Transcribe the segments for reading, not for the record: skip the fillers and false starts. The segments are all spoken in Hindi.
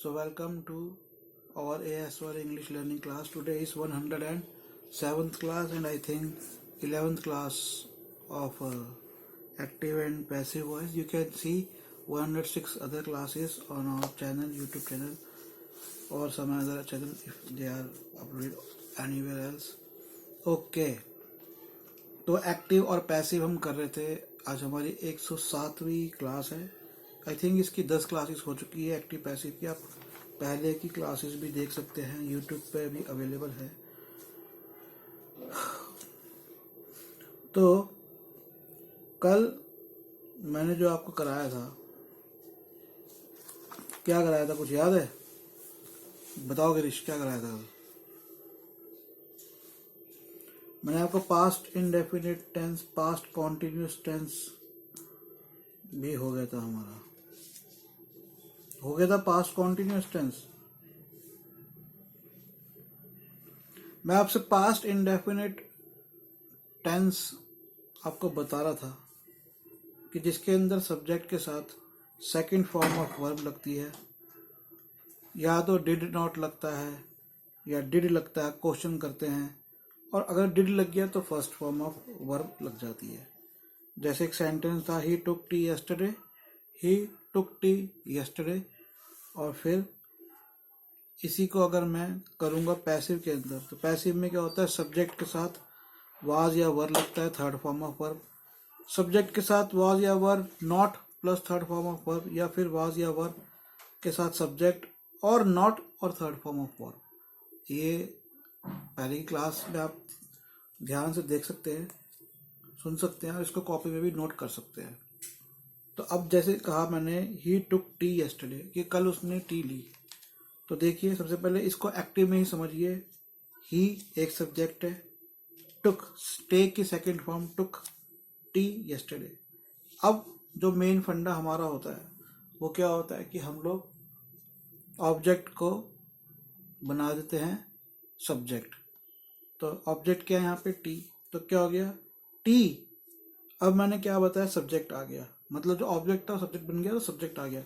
So welcome to our AS1 English learning class. Today is 107th class and I think 11th class of active and passive voice. You can see 106 other classes on our channel, YouTube channel or some other channel if they are uploaded anywhere else. Okay, तो एक्टिव और पैसिव हम कर रहे थे. आज हमारी 107वीं क्लास है. आई थिंक इसकी 10 क्लासेस हो चुकी है एक्टिव पैसिव की. आप पहले की क्लासेस भी देख सकते हैं, यूट्यूब पे भी अवेलेबल है. तो कल मैंने जो आपको कराया था, क्या कराया था, कुछ याद है? बताओ गिरीश, क्या कराया था कल? मैंने आपको past indefinite tense, past continuous tense भी हो गया था हमारा, हो गया था पास्ट कॉन्टिन्यूस टेंस. मैं आपसे पास्ट इंडेफिनिट टेंस आपको बता रहा था कि जिसके अंदर सब्जेक्ट के साथ सेकंड फॉर्म ऑफ वर्ब लगती है, या तो डिड नॉट लगता है या डिड लगता है, क्वेश्चन करते हैं, और अगर डिड लग गया तो फर्स्ट फॉर्म ऑफ वर्ब लग जाती है. जैसे एक सेंटेंस था, ही टुक टी यस्टरडे, ही टुक टी यस्टरडे. और फिर इसी को अगर मैं करूँगा पैसिव के अंदर, तो पैसिव में क्या होता है, सब्जेक्ट के साथ वाज या वर लगता है, third form of verb. Subject के साथ वाज या were not plus third form of verb, या फिर वाज या वर के साथ सब्जेक्ट और नॉट और थर्ड फॉर्म ऑफ वर्ब. ये पहले की क्लास में आप ध्यान से देख सकते हैं, सुन सकते हैं, और इसको कॉपी में भी नोट कर सकते हैं. तो अब जैसे कहा मैंने, ही टुक टी यस्टरडे, कि कल उसने टी ली. तो देखिए, सबसे पहले इसको एक्टिव में ही समझिए. ही एक सब्जेक्ट है, टुक टेक की सेकंड फॉर्म टुक टी यस्टरडे. अब जो मेन फंडा हमारा होता है वो क्या होता है कि हम लोग ऑब्जेक्ट को बना देते हैं सब्जेक्ट. तो ऑब्जेक्ट क्या है यहाँ पे, टी. तो क्या हो गया, टी. अब मैंने क्या बताया, सब्जेक्ट आ गया, मतलब जो ऑब्जेक्ट था सब्जेक्ट बन गया, तो सब्जेक्ट आ गया.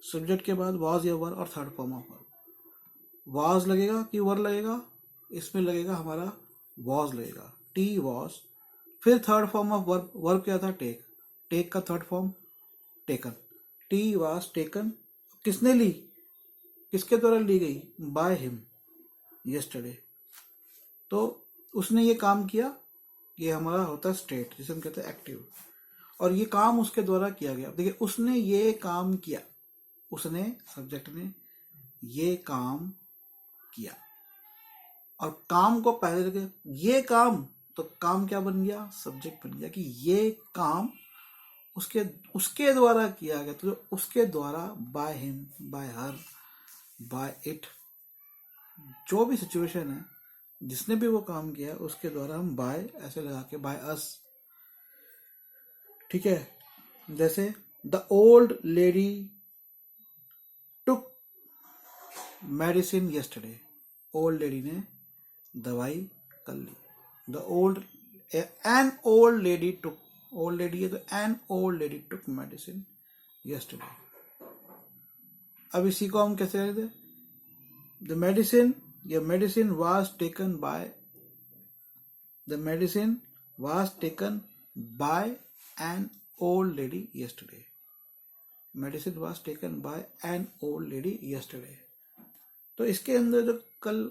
सब्जेक्ट के बाद वाज या वर और third form of verb. Was लगेगा कि वर लगेगा, इसमें लगेगा हमारा वाज लगेगा, टी वाज. फिर third form of verb, verb क्या था, टेक. टेक का third form taken, tea was taken. किसने ली, किसके द्वारा ली गई, बाय हिम यस्टरडे. तो उसने ये काम किया, ये हमारा होता है स्टेट, जिसे हम कहते हैं एक्टिव, और ये काम उसके द्वारा किया गया. देखिए, उसने ये काम किया, उसने सब्जेक्ट ने ये काम किया, और काम को पहले लगे ये काम, तो काम क्या बन गया, सब्जेक्ट बन गया, कि ये काम उसके उसके द्वारा किया गया. तो उसके द्वारा, by him, by her, by it, जो भी सिचुएशन है, जिसने भी वो काम किया उसके द्वारा हम बाय ऐसे लगा के, बाय अस. ठीक है. जैसे the old lady took medicine yesterday, old lady ने दवाई कल ली. The old, an old lady took, old lady है तो an old lady took medicine yesterday. अब इसी को हम कैसे कहते हैं, द मेडिसिन, या medicine was taken by, the medicine was taken by an old lady yesterday. Medicine was taken by an old lady yesterday. तो इसके अंदर जो कल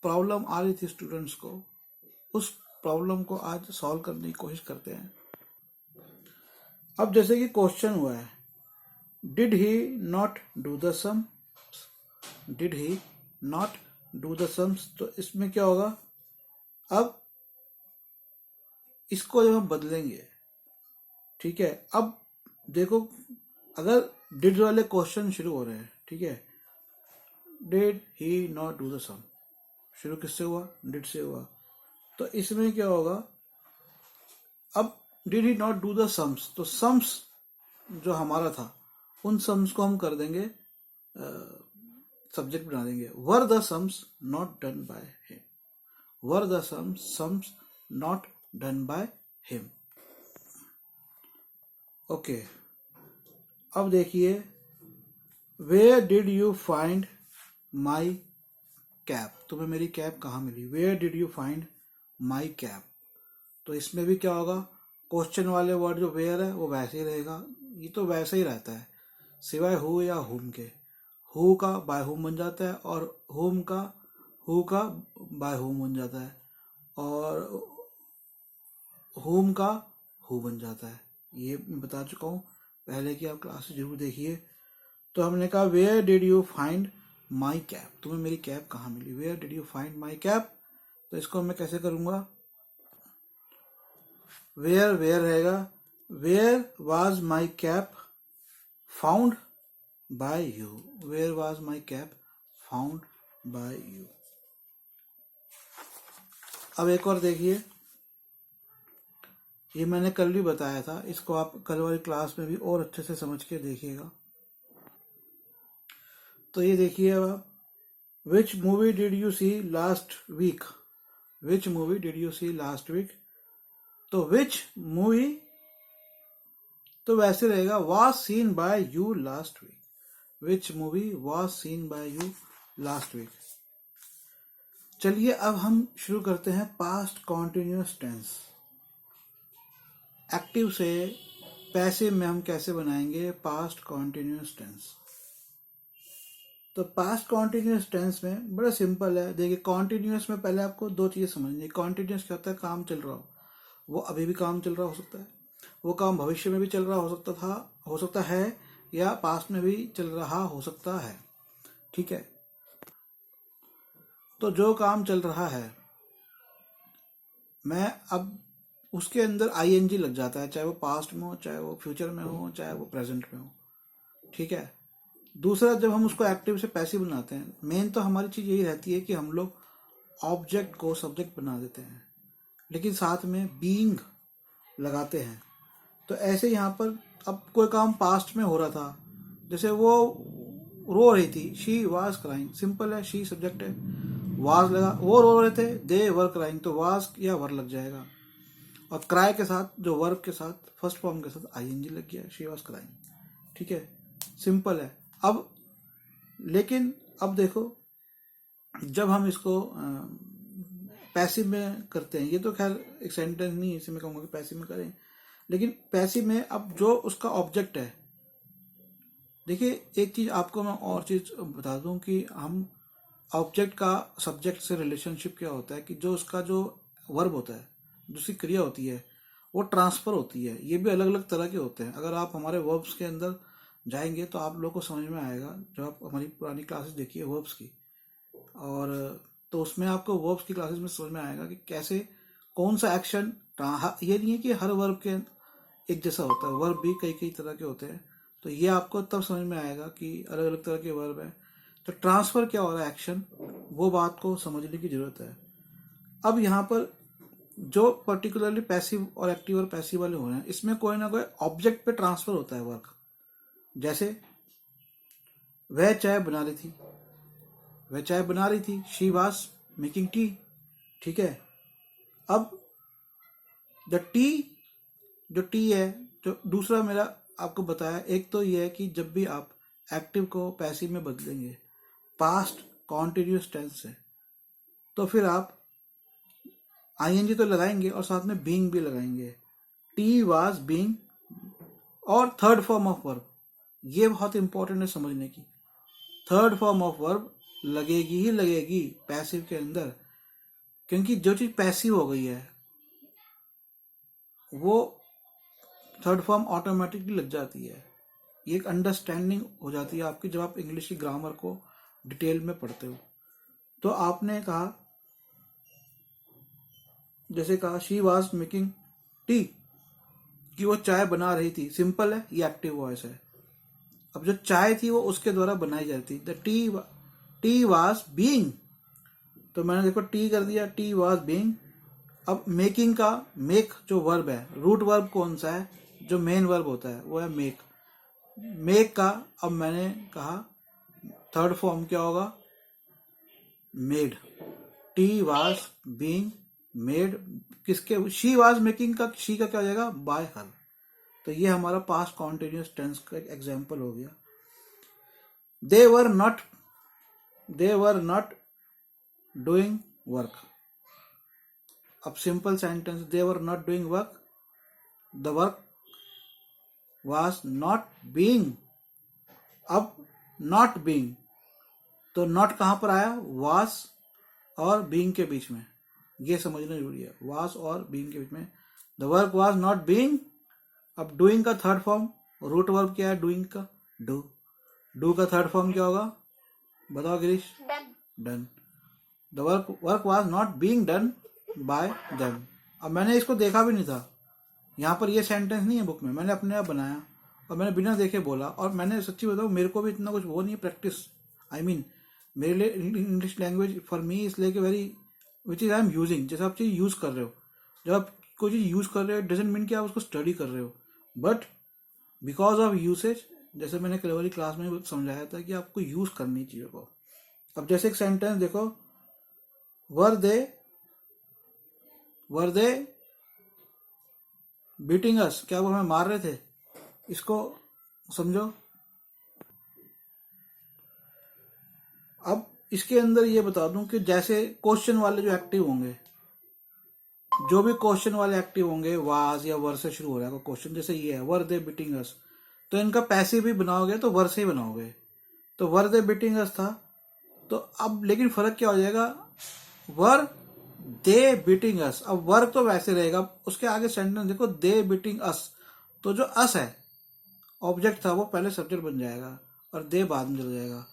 प्रॉब्लम आ रही थी स्टूडेंट्स को, उस प्रॉब्लम को आज सॉल्व करने की कोशिश करते हैं. अब जैसे कि क्वेश्चन हुआ है, did he not do the sum, did he not do the sums. तो इसमें क्या होगा, अब इसको जब हम बदलेंगे, ठीक है. अब देखो, अगर डिड वाले क्वेश्चन शुरू हो रहे हैं, ठीक है, did he not do the sum, शुरू किससे हुआ, डिड से हुआ. तो इसमें क्या होगा, अब did he not do the sums, तो सम्स जो हमारा था, उन सम्स को हम कर देंगे, सब्जेक्ट बना देंगे. Were the sums not done by him, were the sums not done by him. Okay. अब देखिए, where did you find my cap, तुम्हें मेरी कैप कहाँ मिली। Where did you find my cap, तो इसमें भी क्या होगा, क्वेश्चन वाले वर्ड जो वेयर है वो वैसे ही रहेगा, ये तो वैसे ही रहता है सिवाय हु या हुम के। हु का बाय हुम बन जाता है और हुम का हु का बाय हुम बन जाता है और हुम का हु बन जाता है। ये मैं बता चुका हूँ पहले की, आप क्लास जरूर देखिए। तो हमने कहा where did you find my cap, तुम्हें मेरी कैप कहाँ मिली। Where did you find my cap, तो इसको मैं कैसे करूँगा, वेयर वेयर रहेगा, where was my cap found by you, where was my cap found by you. अब एक और देखिए, ये मैंने कल भी बताया था, इसको आप कल वाली क्लास में भी और अच्छे से समझ के देखिएगा। तो ये देखिए अब आप, which movie did you see last week, which movie did you see last week, तो विच मूवी तो वैसे रहेगा was seen by you last week, which movie was seen by you last week. चलिए अब हम शुरू करते हैं पास्ट कॉन्टिन्यूअस टेंस। एक्टिव से पैसिव में हम कैसे बनाएंगे पास्ट कॉन्टिन्यूअस टेंस। तो पास्ट कॉन्टिन्यूअस टेंस में बड़ा सिंपल है। देखिए कॉन्टिन्यूअस में पहले आपको दो चीजें समझनी। कॉन्टिन्यूअस क्या होता है, काम चल रहा हो, वो अभी भी काम चल रहा हो सकता है, वो काम भविष्य में भी चल रहा हो सकता था, हो सकता है, या पास्ट में भी चल रहा हो सकता है। ठीक है, तो जो काम चल रहा है मैं अब उसके अंदर आईएनजी लग जाता है, चाहे वो पास्ट में हो, चाहे वो फ्यूचर में हो, चाहे वो प्रेजेंट में हो। ठीक है, दूसरा जब हम उसको एक्टिव से पैसिव बनाते हैं, मेन तो हमारी चीज यही रहती है कि हम लोग ऑब्जेक्ट को सब्जेक्ट बना देते हैं, लेकिन साथ में बीइंग लगाते हैं। तो ऐसे यहाँ पर अब कोई काम पास्ट में हो रहा था, जैसे वो रो रही थी, शी वाज क्राइंग, सिंपल है, शी सब्जेक्ट है, वाज लगा, वो रो रहे थे, दे वर क्राइंग, तो वाज या वर लग जाएगा, और क्राई के साथ जो वर्ब के साथ फर्स्ट फॉर्म के साथ आईएनजी लग गया, शी वाज क्राइंग। ठीक है, सिंपल है। अब लेकिन अब देखो, जब हम इसको पैसिव में करते हैं, ये तो खैर एक सेंटेंस नहीं है, इसे मैं कहूँगा कि पैसिव में करें, लेकिन पैसिव में अब जो उसका ऑब्जेक्ट है, देखिए एक चीज आपको मैं और चीज बता दूं कि हम ऑब्जेक्ट का सब्जेक्ट से रिलेशनशिप क्या होता है कि जो उसका जो वर्ब होता है, दूसरी क्रिया होती है, वो ट्रांसफर होती है। ये भी अलग अलग तरह के होते हैं। अगर आप हमारे वर्ब्स के अंदर जाएंगे तो आप लोगों को समझ में आएगा, जो आप हमारी पुरानी क्लासेस देखिए वर्ब्स की, और तो उसमें आपको वर्ब्स की क्लासेस में समझ में आएगा कि कैसे कौन सा एक्शन, ये नहीं है कि हर वर्ब के एक जैसा होता है, वर्ब भी कई कई तरह के होते हैं। तो ये आपको तब समझ में आएगा कि अलग अलग तरह के वर्ब है। तो ट्रांसफर क्या हो रहा है, एक्शन, वो बात को समझने की जरूरत है। अब यहाँ पर जो पर्टिकुलरली पैसिव और एक्टिव और पैसिव वाले हो रहे हैं, इसमें कोई ना कोई ऑब्जेक्ट पे ट्रांसफर होता है वर्क। जैसे वह चाय बना रही थी, वह चाय बना रही थी, शी वाज मेकिंग टी। ठीक है, अब द टी, जो टी है, जो दूसरा मेरा आपको बताया, एक तो ये है कि जब भी आप एक्टिव को पैसिव में बदलेंगे पास्ट कॉन्टिन्यूस टेंस से, तो फिर आप आईएनजी तो लगाएंगे और साथ में बीइंग भी लगाएंगे, टी वाज बीइंग, और थर्ड फॉर्म ऑफ वर्ब, ये बहुत इंपॉर्टेंट है समझने की। थर्ड फॉर्म ऑफ वर्ब लगेगी ही लगेगी पैसिव के अंदर, क्योंकि जो चीज पैसिव हो गई है वो थर्ड फॉर्म ऑटोमेटिकली लग जाती है। ये एक अंडरस्टैंडिंग हो जाती है आपकी जब आप इंग्लिश की ग्रामर को डिटेल में पढ़ते हो। तो आपने कहा, जैसे कहा शी वाज मेकिंग टी, कि वो चाय बना रही थी, सिंपल है, ये एक्टिव वॉइस है। अब जो चाय थी वो उसके द्वारा बनाई जाती, द टी वाज बीइंग, तो मैंने देखो टी कर दिया, टी वाज बीइंग। अब मेकिंग का मेक जो वर्ब है, रूट वर्ब कौन सा है, जो मेन वर्ब होता है वो है मेक। मेक का अब मैंने कहा थर्ड फॉर्म क्या होगा, made, tea was being made, किसके, शी वाज मेकिंग का, शी का क्या हो जाएगा, बाय हर। तो ये हमारा पास्ट कॉन्टिन्यूस टेंस का एक एग्जाम्पल हो गया। they were not doing work. अब simple sentence, they were not doing work, the work was not being. अब not being, तो not कहां पर आया? was और being के बीच में, ये समझना जरूरी है। was और being के बीच में, the work was not being। अब doing का थर्ड फॉर्म, रूट वर्ब क्या है doing का? do का थर्ड फॉर्म क्या होगा? बताओ Girish. done। the work was not being done by them। अब मैंने इसको देखा भी नहीं था, यहाँ पर ये सेंटेंस नहीं है बुक में, मैंने अपने आप बनाया और मैंने बिना देखे बोला। और मैंने सच्ची बताऊँ, मेरे को भी इतना कुछ वो नहीं है प्रैक्टिस, आई मीन मेरे लिए English language for me is like a very which is I am using. जैसे आप चीज़ यूज़ कर रहे हो, जब आप कोई चीज़ यूज़ कर रहे हो डजेंट मीन कि आप उसको स्टडी कर रहे हो, बट बिकॉज ऑफ यूसेज, जैसे मैंने कल वाली क्लास में समझाया था कि आपको यूज़ करनी चीज़ों को। अब जैसे एक सेंटेंस देखो, वर दे बीटिंग अस, क्या वो हमें मार रहे थे? इसको समझो। अब इसके अंदर ये बता दूं कि जैसे क्वेश्चन वाले जो एक्टिव होंगे, जो भी क्वेश्चन वाले एक्टिव होंगे, वाज या वर से शुरू हो रहा है क्वेश्चन, जैसे ये है वर दे बीटिंग अस, तो इनका पैसिव भी बनाओगे तो वर से ही बनाओगे। तो वर दे बीटिंग अस था, तो अब लेकिन फर्क क्या हो जाएगा? वर दे बीटिंग अस, अब वर्क तो वैसे रहेगा, उसके आगे सेंटेंस देखो, दे बीटिंग अस, तो जो अस है ऑब्जेक्ट था वो पहले सब्जेक्ट बन जाएगा और दे बाद में चल जाएगा।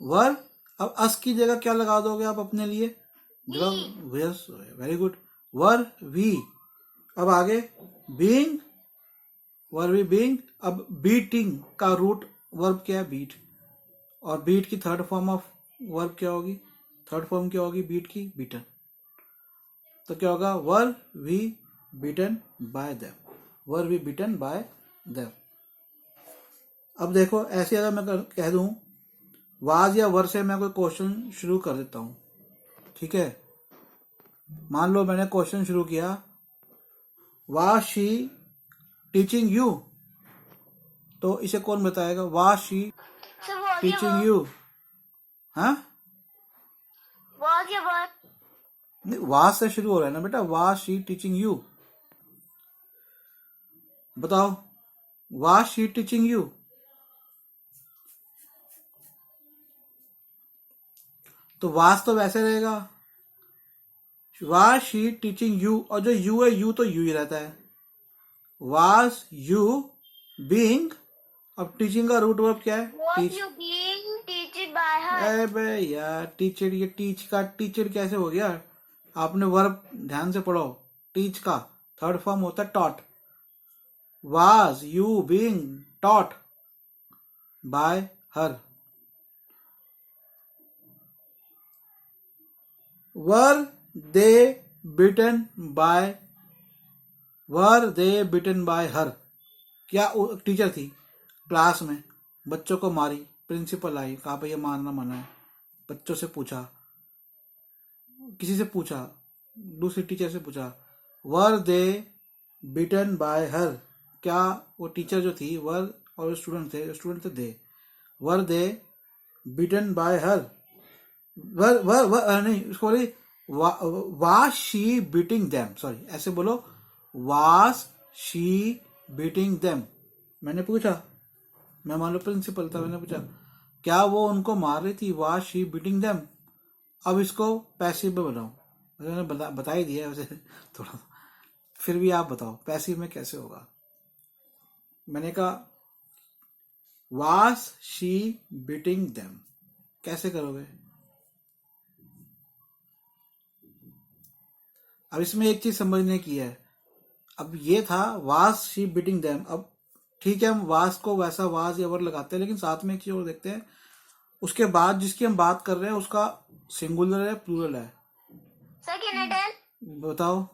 वर, अब अस की जगह क्या लगा दोगे आप अपने लिए? Very good, were we. अब आगे बीइंग, वर वी बीइंग। अब बीटिंग का रूट वर्ब क्या है? बीट। और बीट की थर्ड फॉर्म ऑफ वर्ब क्या होगी? थर्ड फॉर्म क्या होगी बीट की? बीटन। तो क्या होगा? Were we beaten by them, were we beaten by them. अब देखो, ऐसे अगर मैं कह दूं वाज या वर से मैं कोई क्वेश्चन शुरू कर देता हूं, ठीक है? मान लो मैंने क्वेश्चन शुरू किया, वाज शी टीचिंग यू, तो इसे कौन बताएगा? Was she teaching you? हाँ, वाज से शुरू हो रहा है ना बेटा, वाज शी टीचिंग यू। बताओ, वाज शी टीचिंग यू? तो वाज तो वैसे रहेगा, वाज शी टीचिंग यू, और जो यू है यू तो यू ही रहता है। वाज यू बीइंग, अब टीचिंग का रूट वर्ब क्या है? टीच। अबे यार टीचर, ये टीच का टीचर कैसे हो गया? आपने वर्ब ध्यान से पढ़ो, टीच का थर्ड फॉर्म होता है taught. Was you being taught by her. Were they beaten by, were they beaten by her. क्या टीचर थी क्लास में, बच्चों को मारी, प्रिंसिपल आई, कहा भैया मारना मना है, बच्चों से पूछा, किसी से पूछा, दूसरी टीचर से पूछा, वर दे बिटन बाय हर। क्या वो टीचर जो थी, वर और स्टूडेंट थे दे, वर दे बिटन बाय हर। वर वर वर नहीं, उसको बोली was she beating them, sorry ऐसे बोलो, वाज शी बीटिंग देम। मैंने पूछा, मैं मान लो प्रिंसिपल था, मैंने पूछा क्या वो उनको मार रही थी? Was she beating them. अब इसको पैसिव में बनाओ, मैंने बता ही दिया वैसे थोड़ा, फिर भी आप बताओ पैसिव में कैसे होगा। मैंने कहा वाज शी बीटिंग देम, कैसे करोगे? अब इसमें एक चीज समझने की है, अब ये था वाज शी बीटिंग देम, अब ठीक है हम वाज को वैसा वाज या वर लगाते हैं, लेकिन साथ में एक चीज और देखते हैं, उसके बाद जिसकी हम बात कर रहे हैं उसका सिंगुलर है प्लूरल है? बताओ।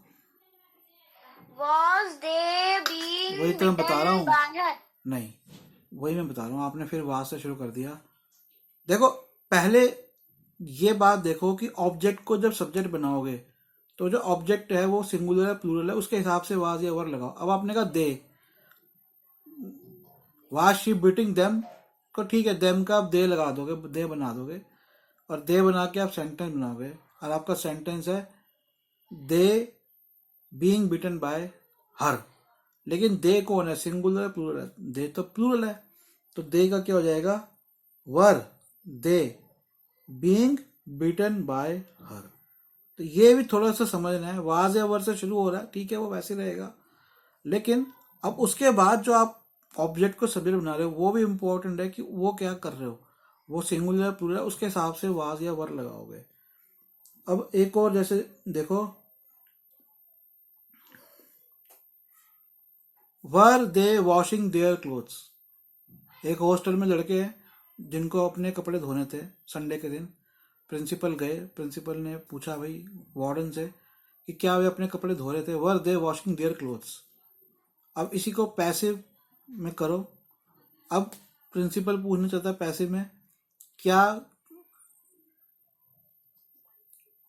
Was they being वही तो मैं बता रहा हूँ, by her? नहीं वही मैं बता रहा हूँ, आपने फिर वाज से शुरू कर दिया। देखो पहले ये बात देखो कि ऑब्जेक्ट को जब सब्जेक्ट बनाओगे तो जो ऑब्जेक्ट है वो सिंगुलर है प्लूरल है, उसके हिसाब से वाज या वर लगाओ। अब आपने कहा दे, वाज शी बीटिंग देम, को ठीक है, देम का आप दे लगा दोगे, दे बना दोगे, और दे बना के आप सेंटेंस बनाओगे, और आपका सेंटेंस है दे बीइंग बीटन बाय हर। लेकिन दे कौन है, सिंगुलर है प्लूरल है? दे तो प्लूरल है, तो दे का क्या हो जाएगा, were they being beaten by her. तो ये भी थोड़ा सा समझना है, वाज या वर से शुरू हो रहा है, ठीक है, वो वैसे रहेगा, लेकिन अब उसके बाद जो आप ऑब्जेक्ट को सब्जेक्ट बना रहे हो वो भी इंपॉर्टेंट है कि वो क्या कर रहे हो, वो सिंगुलर प्लूरल है, उसके हिसाब से वाज या वर लगाओगे। अब एक और जैसे देखो, वर दे वॉशिंग देयर क्लोथ्स। एक हॉस्टल में लड़के हैं जिनको अपने कपड़े धोने थे, संडे के दिन प्रिंसिपल गए, प्रिंसिपल ने पूछा भाई वार्डन से कि क्या वे अपने कपड़े धो रहे थे, वर दे वॉशिंग देयर क्लोथ्स। अब इसी को पैसिव में करो। अब प्रिंसिपल पूछना चाहता है पैसिव में, क्या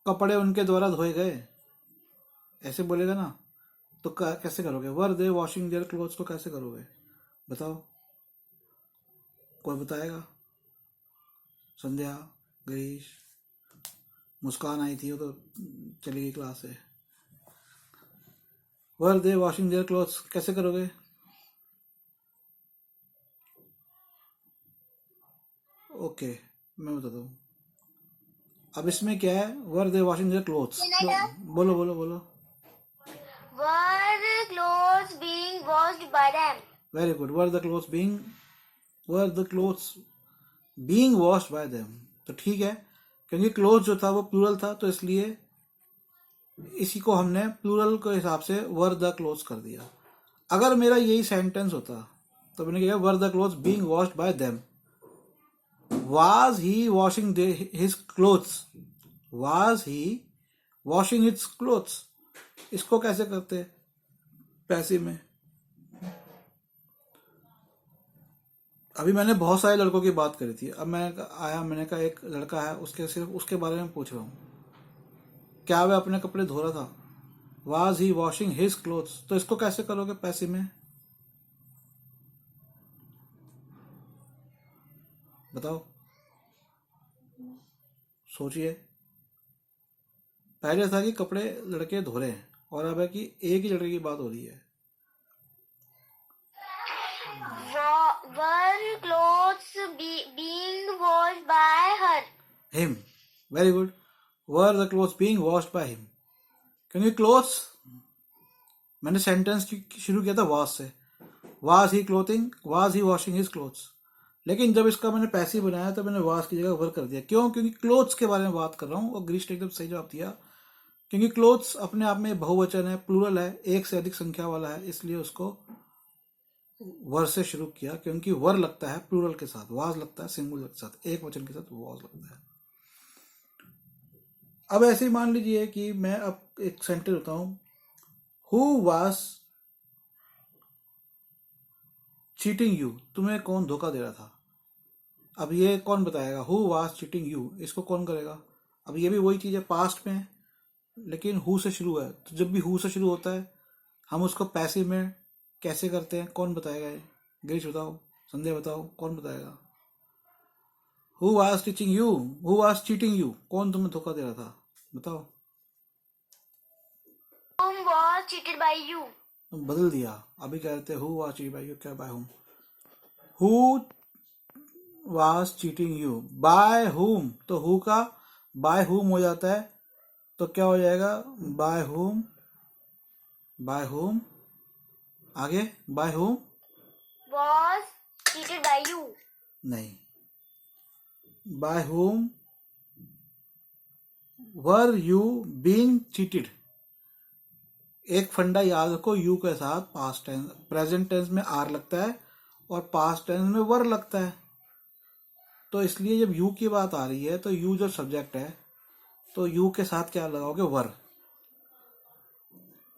कपड़े उनके द्वारा धोए गए, ऐसे बोलेगा ना, तो कैसे करोगे, वर दे वॉशिंग देयर क्लोथ्स को कैसे करोगे, बताओ, कोई बताएगा? संध्या, गिरीश, मुस्कान आई थी, वो तो चली गई क्लास से। वर दे वॉशिंग देयर क्लोथ्स कैसे करोगे? ओके, मैं बताता हूँ। अब इसमें क्या है, वर दे वॉशिंग देयर क्लोथ्स, बोलो बोलो बोलो। Were the clothes being washed by them? Very good, were the clothes being washed bye them. तो ठीक है, क्योंकि क्लोथ जो था वो प्लूरल था, तो इसलिए इसी को हमने प्लूरल के हिसाब से वर द क्लोथ्स कर दिया। अगर मेरा यही सेंटेंस होता तो मैंने कहा were the clothes being washed bye them, was he washing his clothes, was he washing his clothes. इसको कैसे करते पैसिव में? अभी मैंने बहुत सारे लड़कों की बात करी थी, अब मैंने कहा एक लड़का है, उसके सिर्फ उसके बारे में पूछ रहा हूँ, क्या वह अपने कपड़े धो रहा था, was he washing his clothes. तो इसको कैसे करोगे पैसिव में, बताओ, सोचिए। पहले था कि कपड़े लड़के धो रहे हैं, और अब है कि एक ही लड़के की बात हो रही है। Were clothes being washed by her? Him, very good, were the clothes being washed by him. क्योंकि क्लोथ्स, मैंने सेंटेंस शुरू किया था वाज से, was he clothing, was he washing his clothes, लेकिन जब इसका मैंने पैसिव बनाया तो मैंने वाज की जगह वर कर दिया। क्यों? क्योंकि क्लोथ्स के बारे में बात कर रहा हूँ, और ग्रीश ने एकदम सही जवाब दिया, क्योंकि क्लोथ्स अपने आप में बहुवचन है, प्लूरल है, एक से अधिक संख्या वाला है, इसलिए उसको वर से शुरू किया, क्योंकि वर लगता है प्लूरल के साथ, वाज लगता है सिंगुलर के साथ, एक वचन के साथ वाज लगता है। अब ऐसे ही मान लीजिए कि मैं अब एक सेंटेंस होता हूं, हु वाज चीटिंग यू, तुम्हें कौन धोखा दे रहा था। अब ये कौन बताएगा, हु वाज चीटिंग यू, इसको कौन करेगा? अब ये भी वही चीज है, पास्ट में, लेकिन हु से शुरू है, तो जब भी हु से शुरू होता है हम उसको पैसिव में कैसे करते हैं, कौन बताएगा? ये गिरीश बताओ, संध्या बताओ, कौन बताएगा? Who was teaching you, who was cheating you, कौन तुम्हें धोखा दे रहा था, बताओ। Whom was cheated by you? बदल दिया, अभी कहते हैं who was cheating by you, क्या by whom, who was cheating you by whom, तो हु का बाय हुम हो जाता है, तो क्या हो जाएगा, बाय हुम, बाय हुम, आगे by whom, Was cheated by you? नहीं, by whom were you being cheated. एक फंडा याद रखो, यू के साथ पास्ट टेंस, प्रेजेंट टेंस में आर लगता है और पास्ट टेंस में वर लगता है, तो इसलिए जब यू की बात आ रही है तो यू जो सब्जेक्ट है, तो यू के साथ क्या लगाओगे, वर।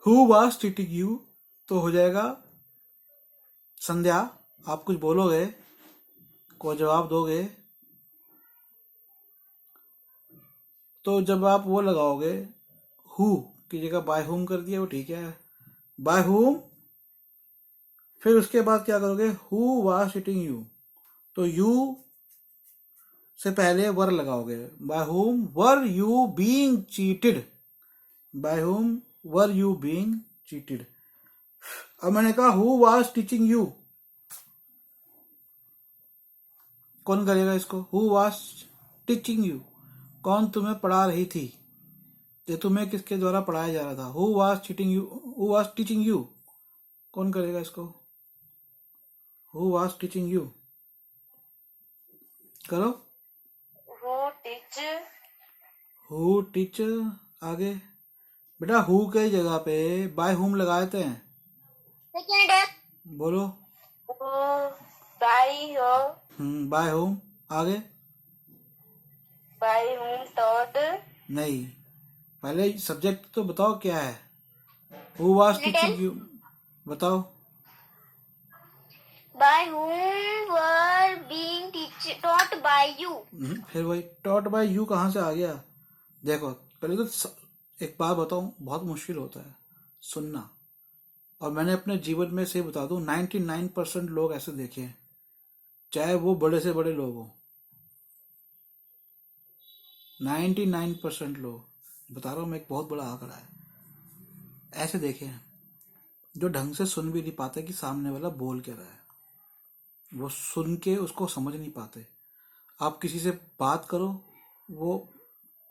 हु वाज चीटिंग यू, तो हो जाएगा, संध्या आप कुछ बोलोगे, कोई जवाब दोगे, तो जब आप वो लगाओगे, हु की जगह बाय हुम कर दिया, वो ठीक है, बाय हुम, फिर उसके बाद क्या करोगे, हु वाज चीटिंग यू, तो यू से पहले वर लगाओगे। By whom were you being cheated, by whom were you being cheated. अब मैंने कहा हु वाज टीचिंग यू, कौन करेगा इसको? हु वाज टीचिंग यू, कौन तुम्हें पढ़ा रही थी, ये तुम्हें किसके द्वारा पढ़ाया जा रहा था? Who was teaching you, who was teaching you, कौन करेगा इसको? हु वाज टीचिंग यू, करो। Who teach? हु टीच, आगे बेटा हु के जगह पे बाय हुम लगाते हैं, Second है बोलो। who by whom by whom, आगे by whom taught नहीं, पहले सब्जेक्ट तो बताओ क्या है। हु वाज टीचिंग यू, बताओ। by whom were being taught by you. फिर वही टॉट बाय यू कहाँ से आ गया? देखो पहले तो एक बात बताऊं, बहुत मुश्किल होता है सुनना, और मैंने अपने जीवन में से बता दूं 99% लोग ऐसे देखे हैं, चाहे वो बड़े से बड़े लोग हों। 99% लोग, बता रहा हूं मैं, एक बहुत बड़ा आंकड़ा है, ऐसे देखे हैं जो ढंग से सुन भी नहीं पाते कि सामने वाला बोल क्या रहा है, वो सुन के उसको समझ नहीं पाते। आप किसी से बात करो, वो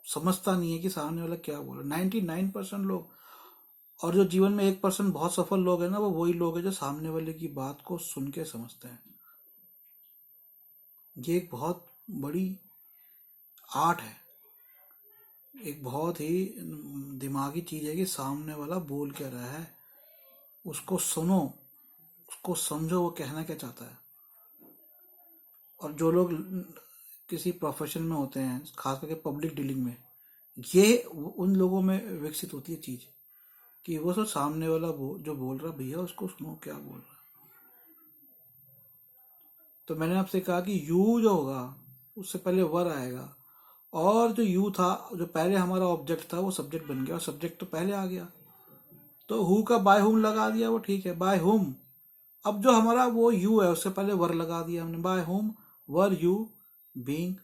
समझता नहीं है कि सामने वाला क्या बोल रहा है। 99% लोग, और जो जीवन में 1% बहुत सफल लोग हैं ना, वो वही लोग हैं जो सामने वाले की बात को सुन के समझते हैं। ये एक बहुत बड़ी आर्ट है, एक बहुत ही दिमागी चीज है कि सामने वाला बोल क्या रहा है, उसको सुनो, उसको समझो वो कहना क्या चाहता है। और जो लोग किसी प्रोफेशन में होते हैं, खास करके पब्लिक डीलिंग में, ये उन लोगों में विकसित होती है चीज कि वो सब सामने वाला जो बोल रहा भैया उसको सुनो क्या बोल रहा। तो मैंने आपसे कहा कि यू जो होगा उससे पहले वर आएगा, और जो यू था, जो पहले हमारा ऑब्जेक्ट था, वो सब्जेक्ट बन गया, और सब्जेक्ट तो पहले आ गया, तो हु का बाय हुम लगा दिया, वो ठीक है, बाय हुम। अब जो हमारा वो यू है उससे पहले वर लगा दिया हमने, by whom were you being.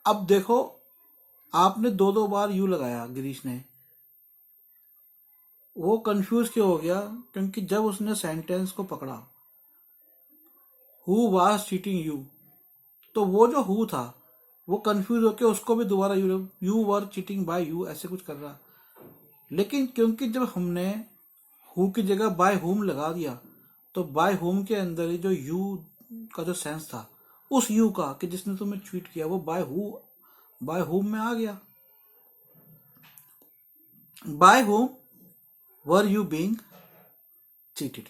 अब देखो आपने दो बार यू लगाया, गिरीश ने, वो कंफ्यूज क्यों हो गया? क्योंकि जब उसने सेंटेंस को पकड़ा हु वाज चीटिंग यू, तो वो जो हु था वो कंफ्यूज होकर उसको भी दोबारा you were cheating by you ऐसे कुछ कर रहा। लेकिन क्योंकि जब हमने हु की जगह बाय हुम लगा दिया, तो बाय हुम के अंदर ही जो यू का जो सेंस था, उस यू का कि जिसने तुम्हें चीट किया, वो बाय हुम में आ गया। By whom were you being cheated,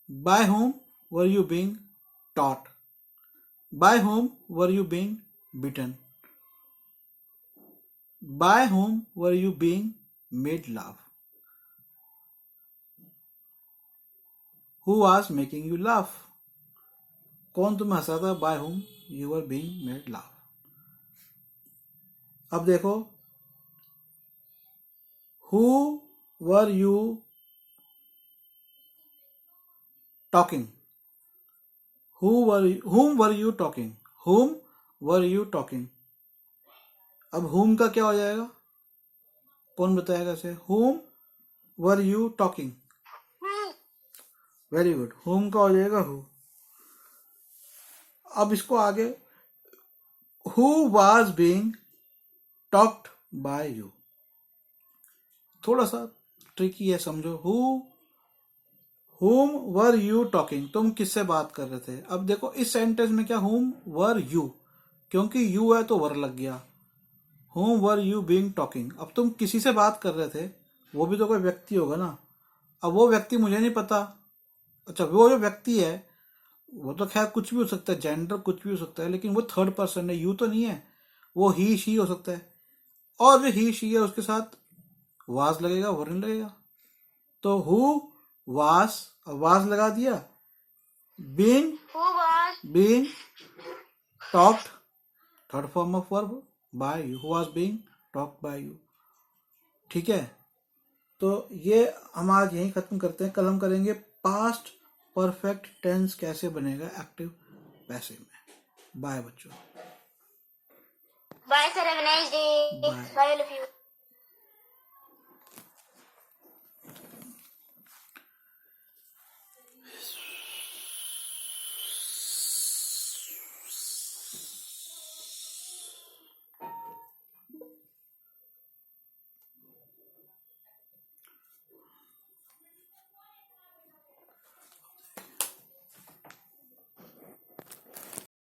by whom were you being taught, by whom were you being beaten, by whom were you being made laugh, who was making you laugh, कौन तुम्हें हंसा था? by whom you were being made laugh। अब देखो who were you talking, whom were you talking, whom were you talking। अब whom का क्या हो जाएगा, कौन बताएगा इसे? whom were you talking, very good, whom का हो जाएगा who। अब इसको आगे who was being talked by you, थोड़ा सा ट्रिकी है, समझो। whom were you talking, तुम किससे बात कर रहे थे? अब देखो इस सेंटेंस में क्या whom were you, क्योंकि you है तो वर लग गया। whom were you being talking, अब तुम किसी से बात कर रहे थे, वो भी तो कोई व्यक्ति होगा ना। अब वो व्यक्ति मुझे नहीं पता, अच्छा वो जो व्यक्ति है वो तो खैर कुछ भी हो सकता है, जेंडर कुछ भी हो सकता है, लेकिन वो थर्ड पर्सन है, यू तो नहीं है, वो ही शी हो सकता है, और जो ही शी है उसके साथ वाज लगेगा, वर नहीं लगेगा। तो हु वाज लगा दिया, being talked, third form of verb, by you, who was being talked by you. ठीक है, तो ये हम आज यहीं खत्म करते हैं, कल हम करेंगे पास्ट परफेक्ट टेंस कैसे बनेगा एक्टिव पैसिव में। बाय बच्चों। Bye, sir. Have a nice day. Bye. Bye, all of you.